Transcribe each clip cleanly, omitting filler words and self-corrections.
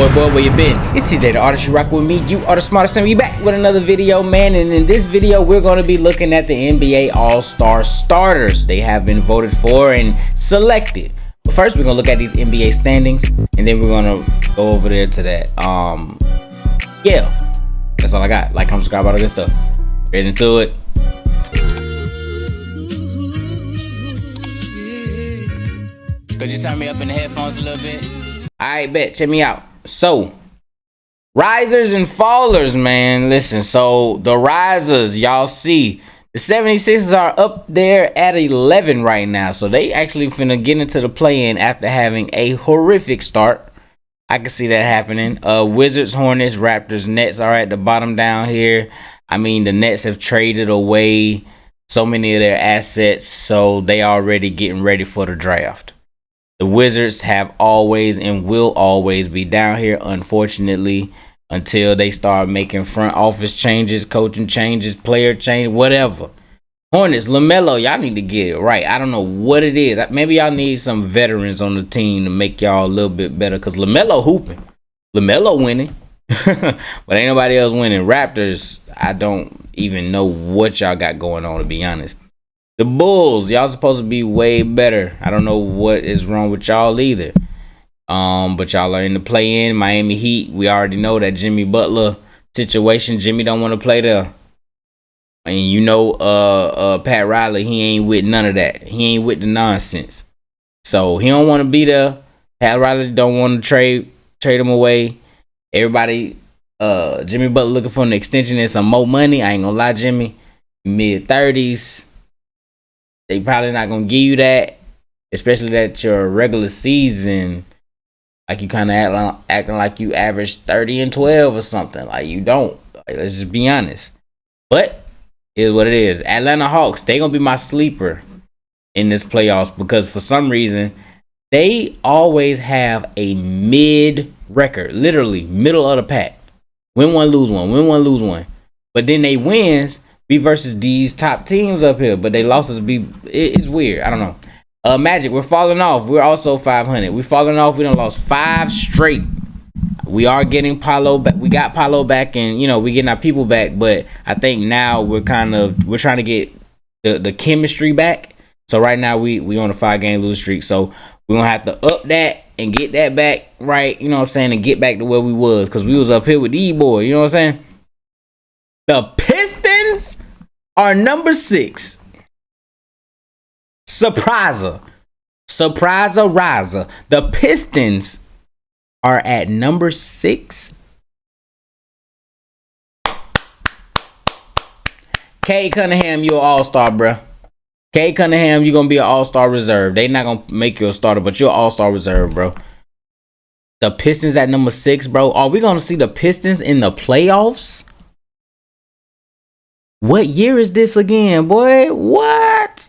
boy, where you been? It's TeeJay, the artist. You rock with me. You are the smartest, and we back with another video, man. And in this video, we're going to be looking at the NBA All-Star starters they have been voted for and selected. But first, we're going to look at these NBA standings, and then we're going to go over there to that. Yeah, that's all I got. Like, comment, subscribe, all the good stuff. Get into it. Could you turn me up in the headphones a little bit? Alright, bet. Check me out. So, risers and fallers, man. Listen, so the risers, y'all see, the 76ers are up there at 11 right now. So, they actually finna get into the play-in after having a horrific start. I can see that happening. Wizards, Hornets, Raptors, Nets are at the bottom down here. I mean, the Nets have traded away so many of their assets, so they already getting ready for the draft. The Wizards have always and will always be down here, unfortunately, until they start making front office changes, coaching changes, player change, whatever. Hornets, LaMelo, y'all need to get it right. I don't know what it is. Maybe y'all need some veterans on the team to make y'all a little bit better, because LaMelo hooping. LaMelo winning. But ain't nobody else winning. Raptors, I don't even know what y'all got going on, to be honest. The Bulls, y'all supposed to be way better. I don't know what is wrong with y'all either. But y'all are in the play-in. Miami Heat, we already know that Jimmy Butler situation. Jimmy don't want to play there. And you know, Pat Riley, he ain't with none of that. He ain't with the nonsense. So he don't want to be there. Pat Riley don't want to trade him away. Everybody, Jimmy Butler looking for an extension and some more money. I ain't gonna lie, Jimmy, mid-30s. They probably not gonna give you that, especially that your regular season, like you kind of acting like you averaged 30 and 12 or something. Like you don't. Like, let's just be honest. But here's what it is. Atlanta Hawks, they gonna be my sleeper in this playoffs because for some reason they always have a mid record, literally middle of the pack. Win one, lose one. Win one, lose one. But then they wins be versus these top teams up here, but they losses be it's weird. I don't know. Magic, we're falling off. We're also 500. We're falling off. We done lost 5 straight. We are getting Paolo back. We got Paolo back, and you know we getting our people back. But I think now we're trying to get the chemistry back. So right now we on a 5-game lose streak. So we're gonna have to up that and get that back right. You know what I'm saying, and get back to where we was, because we was up here with these boys. You know what I'm saying. The Pistons are number 6. Surpriser. The Pistons are at number 6. Cade Cunningham, you're an all-star, bruh. Cade Cunningham, you're going to be an all-star reserve. They not going to make you a starter, but you're an all-star reserve, bro. The Pistons at number 6, bro. Are we going to see the Pistons in the playoffs? What year is this again, boy? What?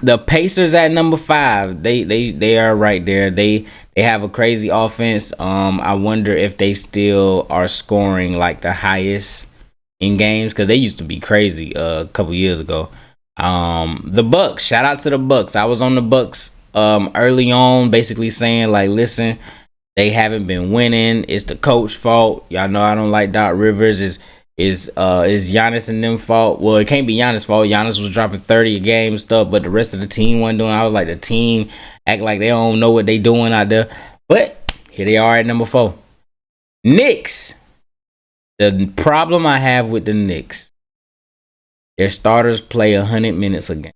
The Pacers at number 5. They are right there. They have a crazy offense. I wonder if they still are scoring like the highest in games, because they used to be crazy a couple years ago. The Bucks. Shout out to the Bucks. I was on the Bucks early on, basically saying like, listen, they haven't been winning. It's the coach's fault. Y'all know I don't like Doc Rivers. Is Giannis and them fault? Well, it can't be Giannis' fault. Giannis was dropping 30 a game and stuff, but the rest of the team wasn't doing. I was like, the team act like they don't know what they doing out there. But here they are at number 4. Knicks. The problem I have with the Knicks, their starters play 100 minutes a game.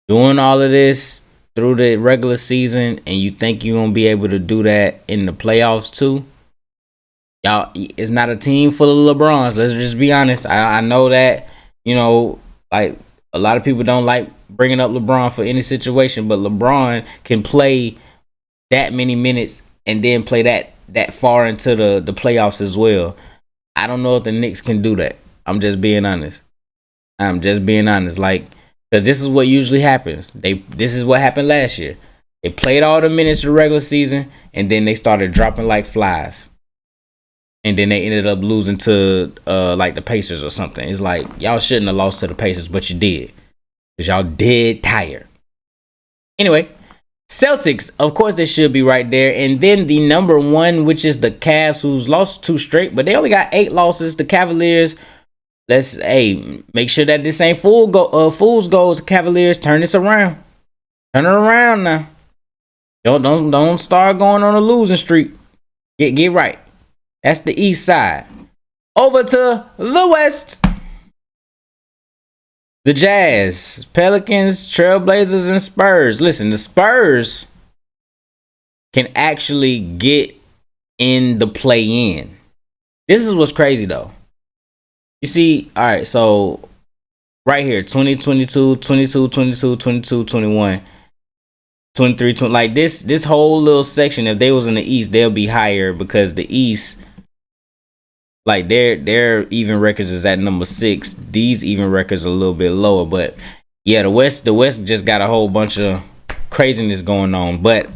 Doing all of this through the regular season, and you think you're gonna be able to do that in the playoffs too? Y'all, it's not a team full of LeBrons. Let's just be honest. I know that, you know, like a lot of people don't like bringing up LeBron for any situation, but LeBron can play that many minutes and then play that far into the playoffs as well. I don't know if the Knicks can do that. I'm just being honest. Like, because this is what usually happens. This is what happened last year. They played all the minutes of the regular season, and then they started dropping like flies. And then they ended up losing to like the Pacers or something. It's like, y'all shouldn't have lost to the Pacers, but you did. Because y'all dead tired. Anyway, Celtics, of course, they should be right there. And then the number one, which is the Cavs, who's lost 2 straight, but they only got 8 losses. The Cavaliers, make sure that this ain't fool's goals. Cavaliers, turn this around. Turn it around now. Don't start going on a losing streak. Get right. That's the east side. Over to the west. The Jazz, Pelicans, Trailblazers, and Spurs. Listen, the Spurs can actually get in the play-in. This is what's crazy, though. You see, all right, so right here, 2022, 22, 22, 22, 21, 23, 20, like this whole little section, if they was in the East, they'll be higher because the East, like their even records is at number 6. These even records are a little bit lower, but yeah, the West just got a whole bunch of craziness going on. But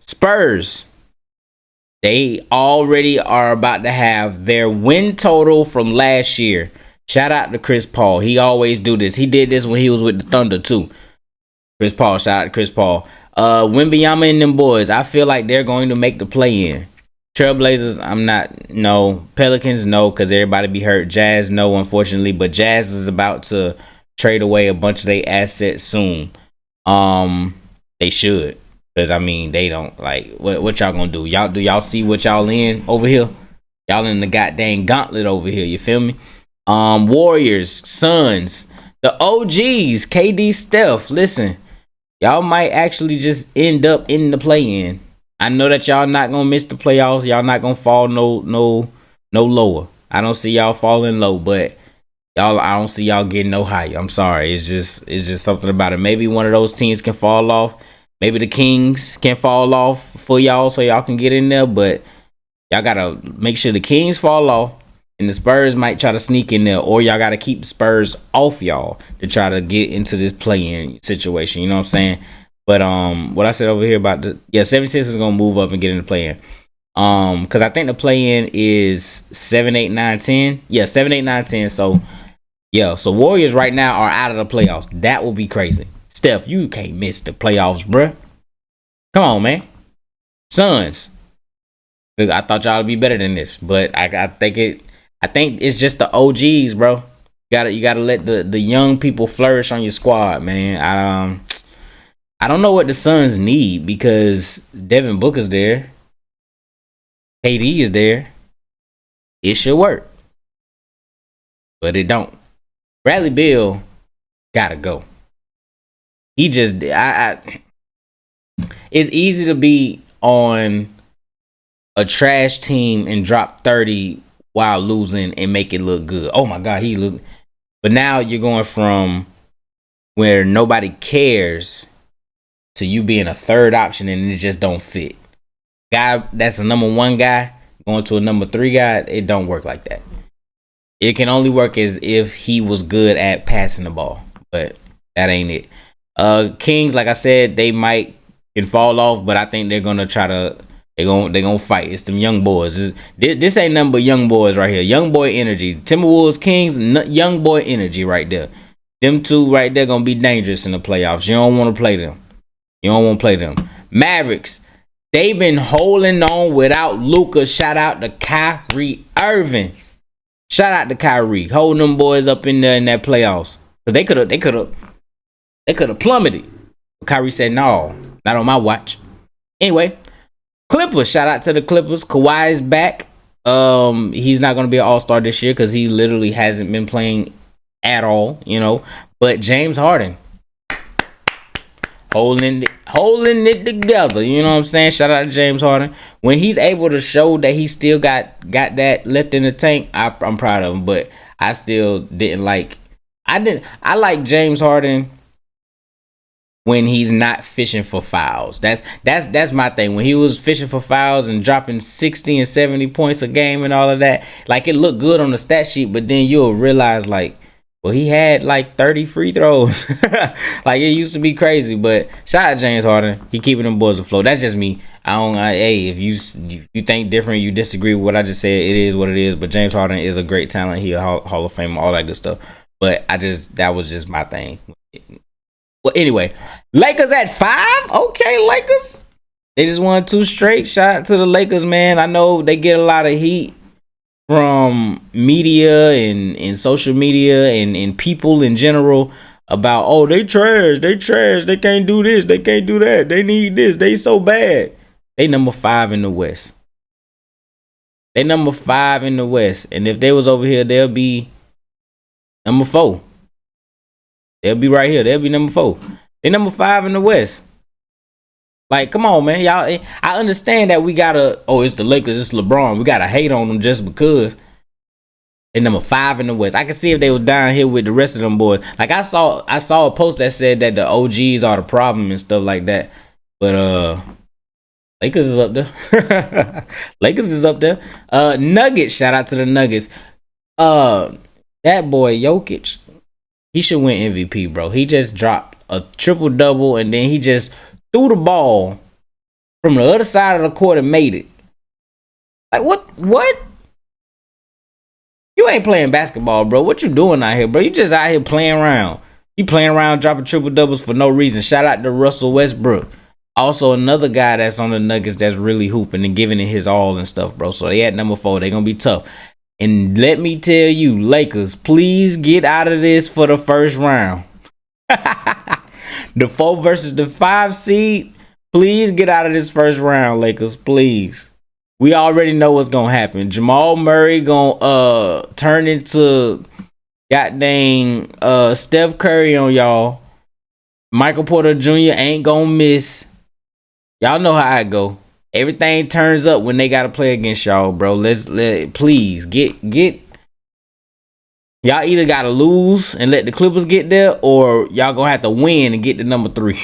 Spurs, they already are about to have their win total from last year. Shout out to Chris Paul. He always do this. He did this when he was with the Thunder too. Chris Paul, shout out to Chris Paul. Wembanyama and them boys, I feel like they're going to make the play-in. Trailblazers, I'm not. No. Pelicans, no, because everybody be hurt. Jazz, no, unfortunately. But Jazz is about to trade away a bunch of their assets soon. They should. Because, I mean, they don't, like, what y'all gonna do? Do y'all see what y'all in over here? Y'all in the goddamn gauntlet over here, you feel me? Warriors, Suns, the OGs, KD, Steph. Listen, y'all might actually just end up in the play-in. I know that y'all not gonna miss the playoffs. Y'all not gonna fall no lower. I don't see y'all falling low, but I don't see y'all getting no higher. I'm sorry. It's just something about it. Maybe one of those teams can fall off. Maybe the Kings can fall off for y'all so y'all can get in there, but y'all gotta make sure the Kings fall off and the Spurs might try to sneak in there, or y'all gotta keep the Spurs off y'all to try to get into this play-in situation. You know what I'm saying? But what I said over here about 76 is gonna move up and get in the play-in. Because I think the play-in is 7, 8, 9, 10. Yeah, 7, 8, 9, 10. So yeah, so Warriors right now are out of the playoffs. That will be crazy. Steph, you can't miss the playoffs, bruh. Come on, man. Suns. I thought y'all would be better than this, but I think it's just the OGs, bro. You gotta let the young people flourish on your squad, man. I don't know what the Suns need because Devin Booker's there. KD is there. It should work. But it don't. Bradley Beal gotta go. He just it's easy to be on a trash team and drop 30 while losing and make it look good. Oh my God, but now you're going from where nobody cares to you being a third option and it just don't fit. Guy that's a number 1 guy going to a number 3 guy, it don't work like that. It can only work as if he was good at passing the ball, but that ain't it. Kings, like I said, they can fall off, but I think they're gonna try to. They're gonna fight. It's them young boys. This ain't nothing but young boys right here. Young boy energy. Timberwolves, Kings, young boy energy right there. Them two right there gonna be dangerous in the playoffs. You don't want to play them. Mavericks, they've been holding on without Luka. Shout out to Kyrie Irving. Shout out to Kyrie holding them boys up in there in that playoffs. Cause they could have plummeted. But Kyrie said, "No, not on my watch." Anyway, Clippers. Shout out to the Clippers. Kawhi's back. He's not going to be an all-star this year because he literally hasn't been playing at all, you know. But James Harden holding it together. You know what I'm saying? Shout out to James Harden. When he's able to show that he still got that left in the tank, I'm proud of him. But I still didn't like. I like James Harden when he's not fishing for fouls. That's my thing. When he was fishing for fouls and dropping 60 and 70 points a game and all of that, like it looked good on the stat sheet, but then you'll realize like, well, he had like 30 free throws. Like it used to be crazy. But shout out James Harden. He keeping them boys afloat. That's just me. Hey, if you think different, you disagree with what I just said, it is what it is. But James Harden is a great talent. He a Hall of Famer, all that good stuff. But that was just my thing. Well, anyway, Lakers at 5. Okay, Lakers. They just won 2 straight. Shout out to the Lakers, man. I know they get a lot of heat from media and social media and people in general about, oh, they trash, they can't do this, they can't do that, they need this, they so bad. They number 5 in the West. They number 5 in the West. And if they was over here, they'll be number 4. They'll be right here. They'll be number 4. They number 5 in the West. Like, come on, man. Y'all, I understand that we gotta, oh, it's the Lakers, it's LeBron. We gotta hate on them just because they number 5 in the West. I can see if they was down here with the rest of them boys. Like, I saw a post that said that the OGs are the problem and stuff like that. But Lakers is up there. Lakers is up there. Nuggets, shout out to the Nuggets. That boy Jokic, he should win MVP, bro. He just dropped a triple-double and then he just threw the ball from the other side of the court and made it. Like, what? You ain't playing basketball, bro. What you doing out here, bro? You just out here playing around. You playing around, dropping triple doubles for no reason. Shout out to Russell Westbrook. Also, another guy that's on the Nuggets that's really hooping and giving it his all and stuff, bro. So they at number 4. They gonna be tough. And let me tell you, Lakers, please get out of this for the first round. The 4 versus the 5 seed. Please get out of this first round, Lakers. Please. We already know what's gonna happen. Jamal Murray gonna turn into goddamn Steph Curry on y'all. Michael Porter Jr. ain't gonna miss. Y'all know how I go. Everything turns up when they gotta play against y'all, bro. Please get. Y'all either gotta lose and let the Clippers get there, or y'all gonna have to win and get to number 3.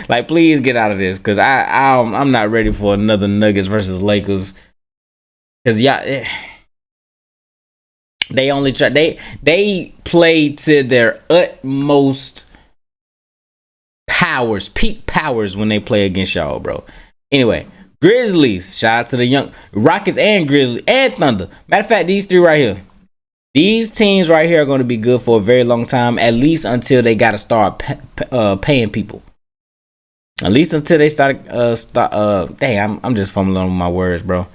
Like, please get out of this, cause I'm not ready for another Nuggets versus Lakers. Cause y'all, they only try. They play to their utmost powers, peak powers when they play against y'all, bro. Anyway, Grizzlies. Shout out to the young Rockets and Grizzlies and Thunder. Matter of fact, these 3 right here. These teams right here are going to be good for a very long time, at least until they got to start paying people. At least until they start. Dang, I'm just fumbling on my words, bro.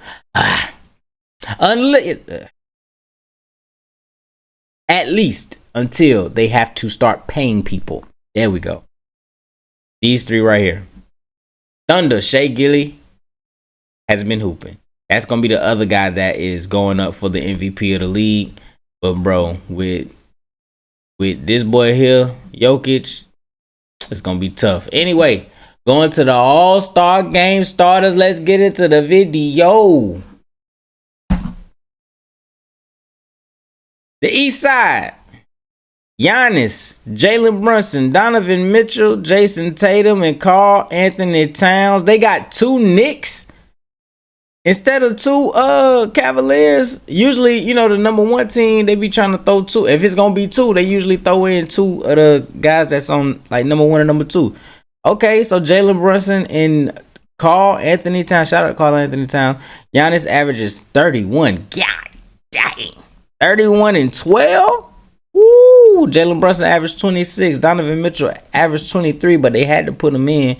At least until they have to start paying people. There we go. These 3 right here. Thunder, Shea Gilly has been hooping. That's going to be the other guy that is going up for the MVP of the league. But bro, with this boy here, Jokic, it's gonna be tough. Anyway, going to the All-Star game starters. Let's get into the video. The East Side. Giannis, Jalen Brunson, Donovan Mitchell, Jason Tatum, and Karl Anthony Towns. They got 2 Knicks instead of 2 Cavaliers. Usually, you know, the number 1 team, they be trying to throw 2. If it's gonna be 2, they usually throw in 2 of the guys that's on like number 1 and number 2. Okay, so Jalen Brunson and Karl Anthony Towns. Shout out to Karl Anthony Towns. Giannis averages 31. God dang. 31 and 12. Woo. Jalen Brunson averaged 26. Donovan Mitchell averaged 23, but they had to put him in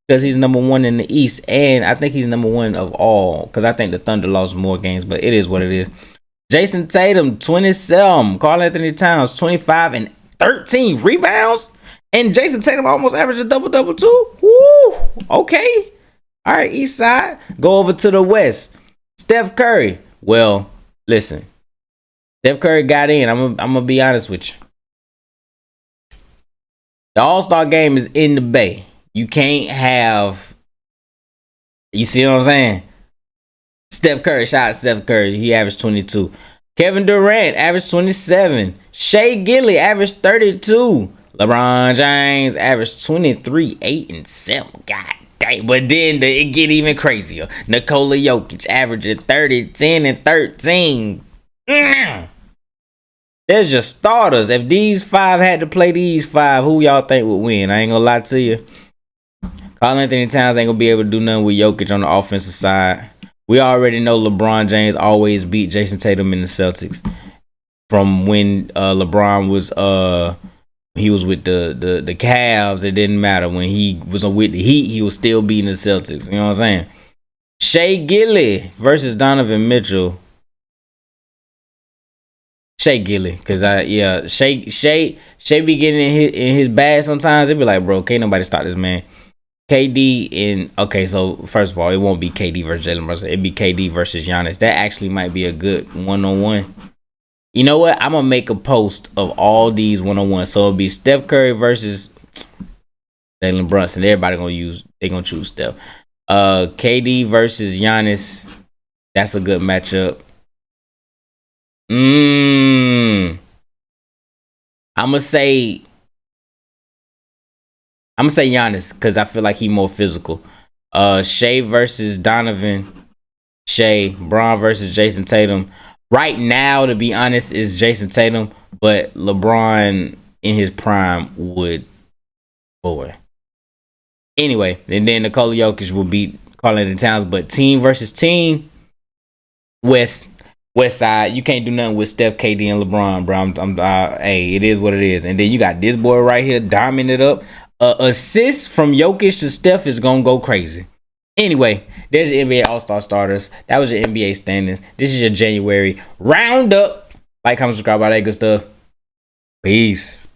because he's number 1 in the East, and I think he's number 1 of all, because I think the Thunder lost more games, but it is what it is. Jason Tatum, 27. Karl Anthony Towns, 25 and 13 rebounds. And Jason Tatum almost averaged a double-double too. Woo! Okay. All right, East Side. Go over to the West. Steph Curry. Well, listen. Steph Curry got in. I'm gonna be honest with you. The All-Star game is in the Bay. You can't have, you see what I'm saying? Steph Curry, shout out to Steph Curry. He averaged 22. Kevin Durant averaged 27. Shea Gilly averaged 32. LeBron James averaged 23, 8, and 7. God dang. But then it get even crazier. Nikola Jokic averaging 30, 10, and 13. There's your starters. If these 5 had to play these 5, who y'all think would win? I ain't gonna lie to you. Karl Anthony Towns ain't gonna be able to do nothing with Jokic on the offensive side. We already know LeBron James always beat Jason Tatum in the Celtics from when LeBron was he was with the Cavs, it didn't matter. When he was with the Heat, he was still beating the Celtics. You know what I'm saying? Shea Gilly versus Donovan Mitchell. Shea Gilly, cause Shea be getting in his bag sometimes. It be like, bro, can't nobody stop this man. KD in okay, so first of all, it won't be KD versus Jalen Brunson. It'd be KD versus Giannis. That actually might be a good 1-on-1. You know what? I'm gonna make a post of all these 1-on-1. So it'll be Steph Curry versus Jalen Brunson. Everybody gonna choose Steph. KD versus Giannis. That's a good matchup. I'm gonna say Giannis because I feel like he more physical. Shea versus Donovan. Shea. Bron versus Jason Tatum. Right now, to be honest, is Jason Tatum, but LeBron in his prime would, boy. Anyway, and then Nikola Jokic will beat Karl-Anthony Towns, but team versus team, West Side, you can't do nothing with Steph, KD, and LeBron, bro. Hey, it is what it is. And then you got this boy right here diamond it up. Assist from Jokic to Steph is gonna go crazy. Anyway, there's your NBA All-Star starters. That was your NBA standings. This is your January roundup. Like, comment, subscribe, all that good stuff. Peace.